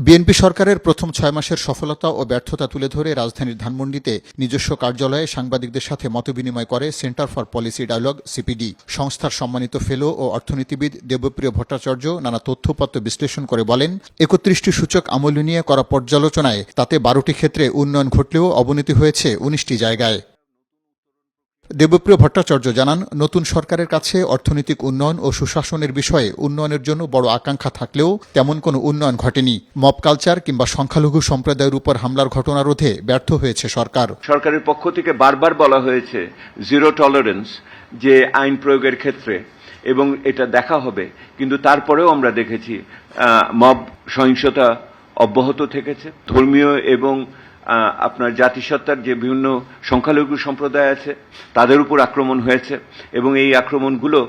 BNP সরকারের প্রথম ৬ মাসের সফলতা ও ব্যর্থতা তুলে ধরে রাজধানীর ধানমন্ডিতে নিজস্ব কার্যালয়ে সাংবাদিকদের সাথে মতবিনিময় করে Centre for Policy Dialogue CPD সংস্থার সম্মানিত ফেলো ও অর্থনীতিবিদ দেবপ্রিয় ভট্টাচার্য নানা তথ্যপত্র বিশ্লেষণ করে বলেন, ৩১টি সূচক আমূল্য নিয়ে করা পর্যালোচনায় তাতে ১২টি ক্ষেত্রে উন্নয়ন ঘটলেও অবনতি হয়েছে ১৯টি জায়গায়। দেবপ্রিয় ভট্টাচার্য জানান, নতুন সরকারের কাছে অর্থনৈতিক উন্নয়ন ও সুশাসনের বিষয়ে উন্নয়নের জন্য বড় আকাঙ্ক্ষা থাকলেও তেমন কোনো উন্নয়ন ঘটেনি। মব কালচার কিংবা সংখ্যালঘু সম্প্রদায়ের উপর হামলার ঘটনা রোধে ব্যর্থ হয়েছে সরকার। সরকারের পক্ষ থেকে বারবার বলা হয়েছে জিরো টলারেন্স যে আইন প্রয়োগের ক্ষেত্রে, এবং এটা দেখা হবে, কিন্তু তারপরেও আমরা দেখেছি মব সহিংসতা অব্যাহত থেকেছে। ধর্মীয় এবং আপনার জাতিসত্তার যে বিভিন্ন সংখ্যালঘু সম্প্রদায় আছে তাদের উপর আক্রমণ হয়েছে, এবং এই আক্রমণগুলো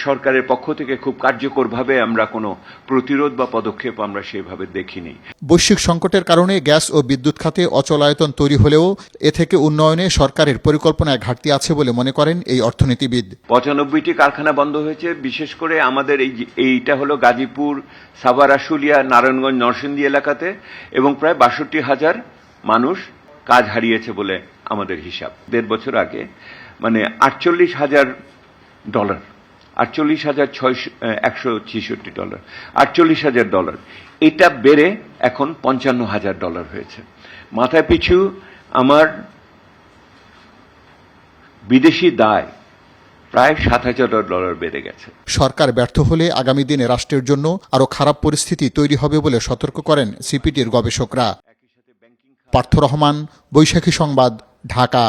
সরকারের পক্ষ থেকে খুব কার্যকরভাবে আমরা কোনো প্রতিরোধ বা পদক্ষেপ আমরা সেভাবে দেখিনি। বৈশ্বিক সংকটের কারণে গ্যাস ও বিদ্যুৎ খাতে অচলায়তন তৈরি হলেও এ থেকে উন্নয়নে সরকারের পরিকল্পনায় ঘাটতি আছে বলে মনে করেন এই অর্থনীতিবিদ। ৯৫টি কারখানা বন্ধ হয়েছে, বিশেষ করে আমাদের এইটা হলো গাজীপুর, সাভার, আশুলিয়া, নারায়ণগঞ্জ, নরসিংদী এলাকাতে, এবং প্রায় ৬২,০০০ মানুষ কাজ হারিয়েছে বলে আমাদের হিসাব। ১.৫ বছর আগে মানে $৪৮,০০০, $৪৮,১৬৬ $৪৮,০০০, এটা বেড়ে এখন $৫৫,০০০ হয়েছে। মাথায় পিছু আমার বিদেশি দায় প্রায় $৭,০০০ বেড়ে গেছে। সরকার ব্যর্থ হলে আগামী দিনে রাষ্ট্রের জন্য আরও খারাপ পরিস্থিতি তৈরি হবে বলে সতর্ক করেন সিপিডির গবেষকরা। পার্থ রহমান, বৈশাখী সংবাদ, ঢাকা।